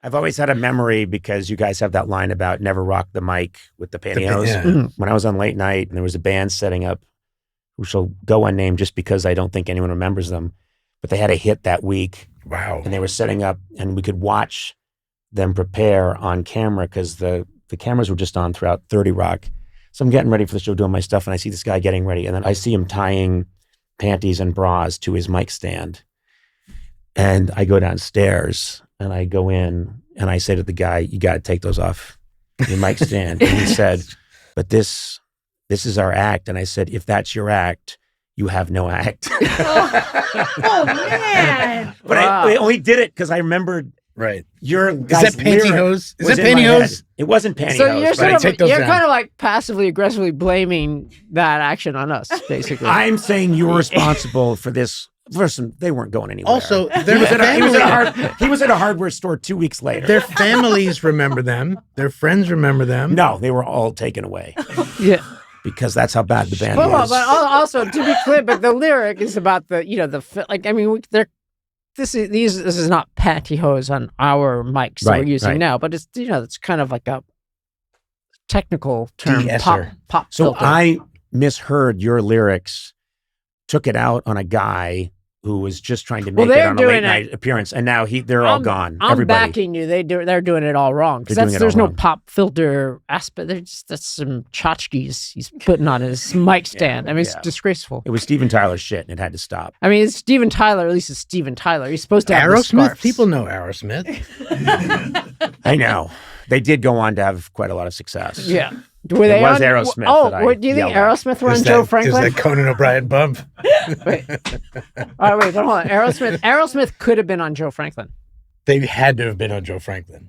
I've always had a memory because you guys have that line about never rock the mic with the pantyhose. When I was on late night and there was a band setting up who shall go unnamed just because I don't think anyone remembers them, but they had a hit that week. Wow. And they were setting up and we could watch them prepare on camera because the cameras were just on throughout 30 Rock. So I'm getting ready for the show, doing my stuff, and I see this guy getting ready. And then I see him tying panties and bras to his mic stand. And I go downstairs and I go in and I say to the guy, you got to take those off your mic stand. And he said, but this is our act. And I said, if that's your act, you have no act. Oh man. But I only did it because I remembered. Right. Your is that pantyhose? Is that pantyhose? It wasn't pantyhose. So you're down. kind of like passively aggressively blaming that action on us, basically. I'm saying you're responsible for this. Listen, they weren't going anywhere. Also, he was at a hardware store 2 weeks later. Their families remember them. Their friends remember them. No, they were all taken away. Yeah. Because that's how bad the band Well, was. but also to be clear, but the lyric is about this is not pantyhose on our mics that we're using now, but it's it's kind of like a technical term, pop So filter. I misheard your lyrics, took it out on a guy who was just trying to make it on a late night appearance, and now they're all gone. I'm Everybody. backing you. They're doing it all wrong because there's no pop filter aspect. That's some tchotchkes he's putting on his mic stand. I mean, it's disgraceful. It was Steven Tyler's shit, and it had to stop. I mean, it's Steven Tyler. At least it's Steven Tyler. He's supposed to have Aerosmith. People know Aerosmith. I know. They did go on to have quite a lot of success. Yeah. Were they on Aerosmith? Oh, do you think Aerosmith were on Joe Franklin? Is that Conan O'Brien bump? Wait. All right, wait, hold on. Aerosmith could have been on Joe Franklin. They had to have been on Joe Franklin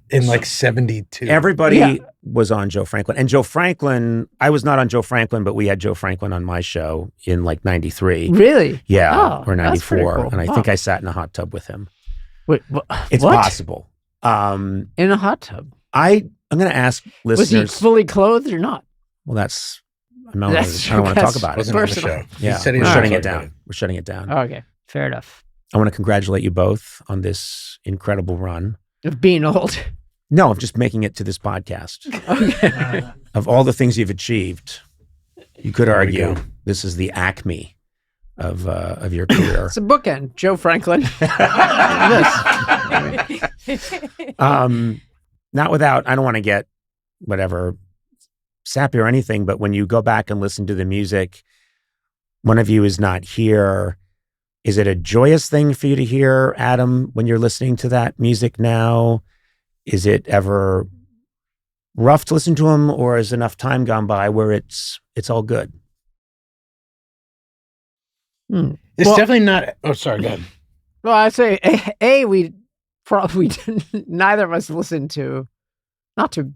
in like 72. Everybody was on Joe Franklin. And Joe Franklin, I was not on Joe Franklin, but we had Joe Franklin on my show in like 93. Really? Yeah, or 94. Cool. And I think I sat in a hot tub with him. Wait, it's possible. In a hot tub? I'm going to ask listeners. Was he fully clothed or not? Well, I don't want to talk about it. On the show. Yeah, we're shutting it down. We're shutting it down. Okay, fair enough. I want to congratulate you both on this incredible run. Of being old? No, of just making it to this podcast. Okay. Of all the things you've achieved, you could argue this is the acme of your career. It's a bookend. Joe Franklin. Not without, I don't want to get whatever sappy or anything, but when you go back and listen to the music, one of you is not here. Is it a joyous thing for you to hear, Adam, when you're listening to that music now? Is it ever rough to listen to him, or is enough time gone by where it's all good? It's definitely not. Oh, sorry, go ahead. Well, I'd say, we probably didn't, neither of us listened to, not to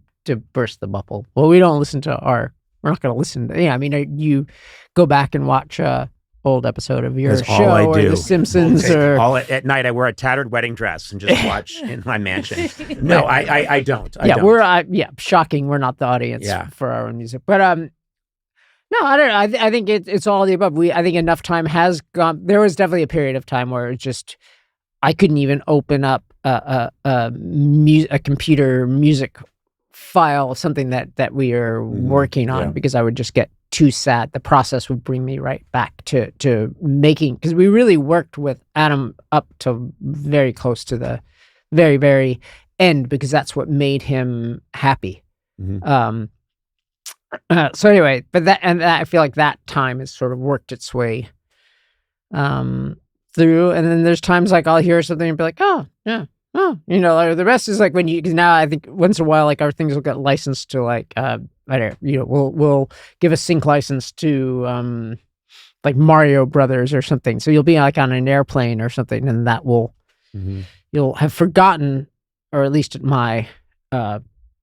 burst the bubble. Well, we don't listen to we're not going to listen to, I mean, you go back and watch old episode of your That's show all I or do. The Simpsons at night I wear a tattered wedding dress and just watch in my mansion. No, I don't. I don't. We're shocking. We're not the audience for our own music, but no, I don't know. I think it's all of the above. I think enough time has gone. There was definitely a period of time where it just I couldn't even open up a computer music file of something that we are working on because I would just get too sad. The process would bring me right back to making, because we really worked with Adam up to very close to the very, very end, because that's what made him happy. Mm-hmm. So anyway, but I feel like that time has sort of worked its way through. And then there's times like I'll hear something and be like, oh, yeah. Oh, like the rest is like when because now I think once in a while, like our things will get licensed to like, I don't know, we'll give a sync license to like Mario Brothers or something. So you'll be like on an airplane or something, and that will, you'll have forgotten, or at least at my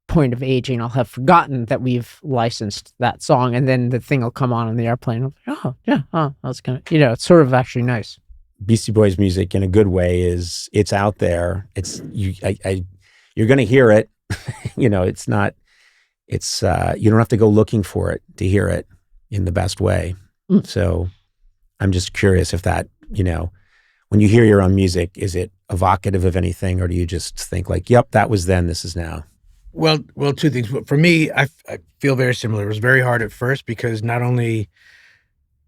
point of aging, I'll have forgotten that we've licensed that song, and then the thing will come on the airplane. I'll be like, oh, yeah, that's kind of, it's sort of actually nice. Beastie Boys music in a good way it's out there. It's you're going to hear it. It's not. It's you don't have to go looking for it to hear it in the best way. So I'm just curious if that when you hear your own music, is it evocative of anything, or do you just think like, yep, that was then, this is now? Well, two things. For me, I feel very similar. It was very hard at first because not only,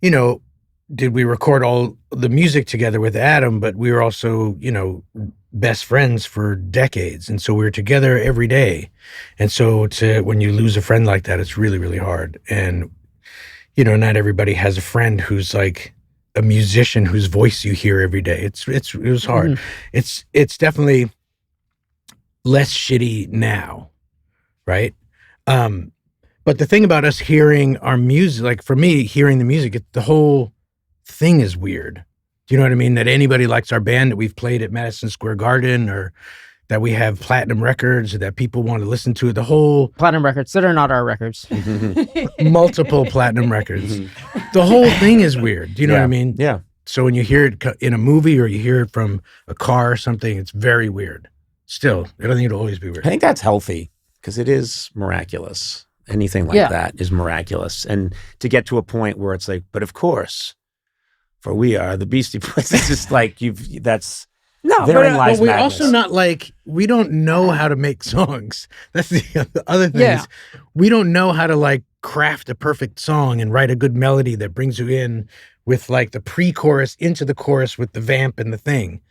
did we record all the music together with Adam, but we were also, best friends for decades. And so we were together every day. And so when you lose a friend like that, it's really, really hard. And, not everybody has a friend who's like a musician whose voice you hear every day. It was hard. Mm-hmm. It's definitely less shitty now. Right. But the thing about us hearing our music, like for me, hearing the music, the whole thing is weird. Do you know what I mean? That anybody likes our band, that we've played at Madison Square Garden, or that we have platinum records, or that people want to listen to it. The whole platinum records that are not our records. Multiple platinum records. The whole thing is weird. Do you know what I mean? Yeah. So when you hear it in a movie or you hear it from a car or something, it's very weird. Still, I don't think it'll always be weird. I think that's healthy. Because it is miraculous. Anything like that is miraculous. And to get to a point where it's like, but of course, for we are the Beastie Boys. It's just like therein lies we're madness. Also not like, we don't know how to make songs. That's the other thing. Is we don't know how to like craft a perfect song and write a good melody that brings you in with like the pre-chorus into the chorus with the vamp and the thing.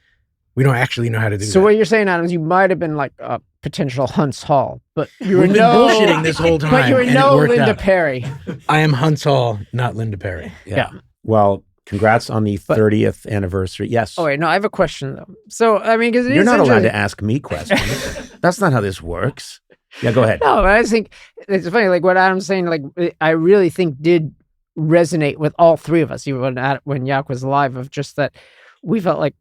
We don't actually know how to do that. So what you're saying, Adam, is you might have been like a potential Hunts Hall, but you were been bullshitting this whole time. But you were no Linda Perry. I am Hunts Hall, not Linda Perry. Yeah. Well, congrats on the 30th anniversary. Yes. Oh wait, no, I have a question though. So I mean, because you're not allowed to ask me questions. That's not how this works. Yeah, go ahead. No, I just think it's funny. Like what Adam's saying, like I really think did resonate with all three of us, even when Yauch was alive. Of just that we felt like.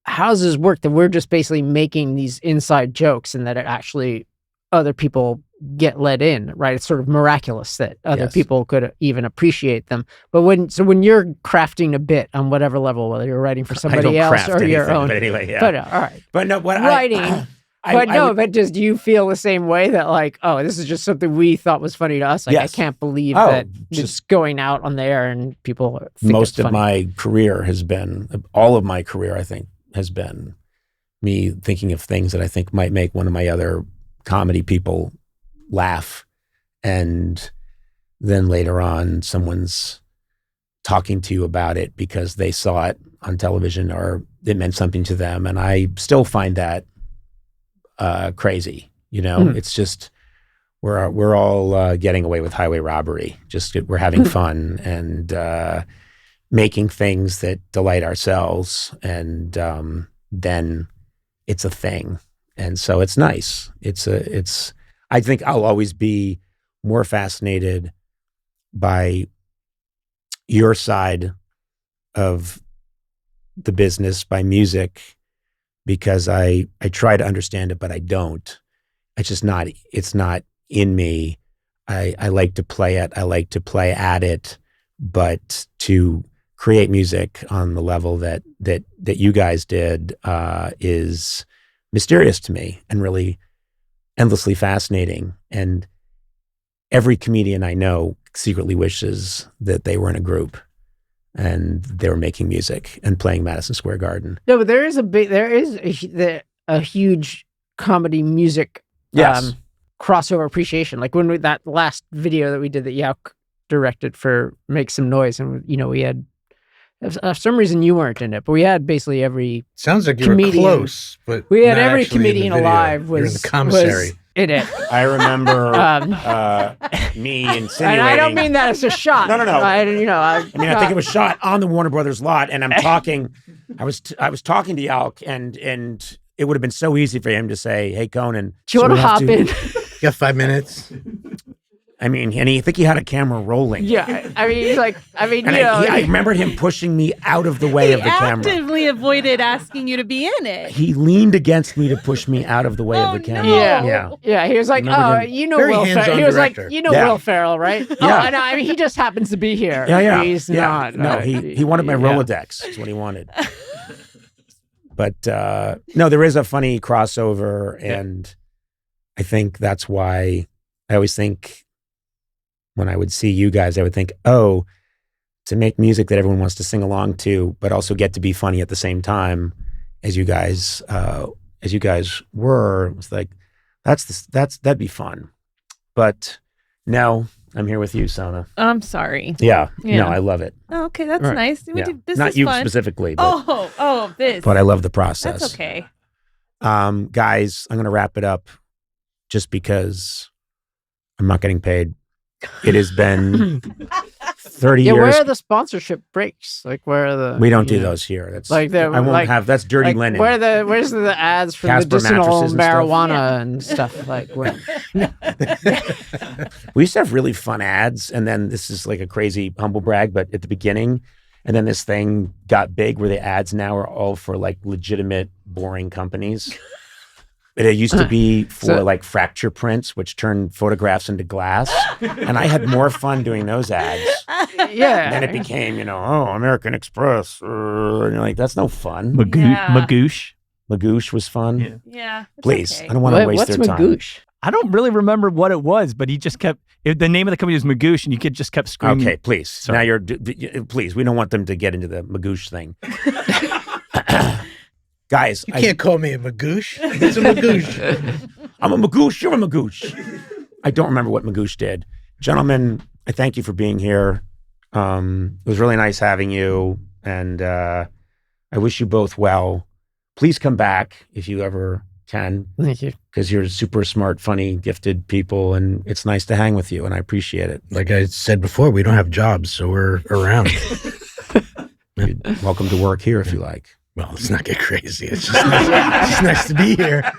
How does this work that we're just basically making these inside jokes and that it actually other people get let in, right? It's sort of miraculous that other people could even appreciate them. But when you're crafting a bit on whatever level, whether you're writing for somebody else or your own, but anyway, but all right. But no, what writing. But just do you feel the same way that like, oh, this is just something we thought was funny to us? Like, I can't believe that it's going out on the air and people think most it's funny. Of my career has been, all of my career, I think, has been me thinking of things that I think might make one of my other comedy people laugh. And then later on, someone's talking to you about it because they saw it on television or it meant something to them. And I still find that crazy. It's just, we're all getting away with highway robbery. Just we're having fun and making things that delight ourselves, and then it's a thing, and so it's nice. I think I'll always be more fascinated by your side of the business, by music, because I try to understand it, but I don't. It's not in me. I like to play it. I like to play at it, but to create music on the level that you guys did is mysterious to me and really endlessly fascinating. And every comedian I know secretly wishes that they were in a group and they were making music and playing Madison Square Garden. No, but there is a huge comedy music crossover appreciation. Like when that last video that we did that Yauch directed for Make Some Noise, and we had. For some reason you weren't in it, but we had basically every sounds like you comedian, were close, but we had every comedian alive was in the commissary. Was in it. I remember me insinuating. And I don't mean that as a shot. No. I think it was shot on the Warner Brothers lot, and I'm talking. I was talking to Yauch, and it would have been so easy for him to say, "Hey, Conan, do you want to hop in? You got 5 minutes." I mean, and I think he had a camera rolling. Yeah, I mean, he's like, I remembered him pushing me out of the way of the camera. He actively avoided asking you to be in it. He leaned against me to push me out of the way of the camera. No. Yeah. He was like, Will Ferrell. He was like, Will Ferrell, right? Yeah. I mean, he just happens to be here. Yeah. He's not. No, he wanted my Rolodex. Is what he wanted. But no, there is a funny crossover, and I think that's why I always think. When I would see you guys, I would think, oh, to make music that everyone wants to sing along to, but also get to be funny at the same time as you guys were. It was like, that'd be fun. But no, I'm here with you, Sona. I'm sorry. Yeah. No, I love it. Oh, okay, that's Right. nice. This Not is you fun. specifically, but, this. but I love the process. That's okay. Guys, I'm going to wrap it up just because I'm not getting paid. It has been 30 Yeah, years. where are the sponsorship breaks? Like, where are the? We don't do those here. That's Like I won't have. That's dirty linen. Where's the ads for Casper medicinal mattresses and stuff? marijuana and stuff? Like, where? We used to have really fun ads, and then this is like a crazy humble brag, but at the beginning, and then this thing got big where the ads now are all for like legitimate, boring companies. It used to be for like fracture prints, which turned photographs into glass, and I had more fun doing those ads. Yeah. And then it became, American Express, and you're like, that's no fun. Magoosh. Magoosh was fun. Yeah. Please, Okay. I don't want to waste What's their time. Magoosh? I don't really remember what it was, but he just kept, the name of the company was Magoosh, and you could just kept screaming. Okay, please. Sorry. Now please, we don't want them to get into the Magoosh thing. Guys, You can't call me a magoosh. It's a magoosh. I'm a Magoosh, you're a Magoosh. I don't remember what Magoosh did. Gentlemen, I thank you for being here. It was really nice having you, and I wish you both well. Please come back if you ever can. Thank you. Because you're super smart, funny, gifted people, and it's nice to hang with you, and I appreciate it. Like I said before, we don't have jobs, so we're around. You're welcome to work here if you like. Well, let's not get crazy. It's just nice to be here.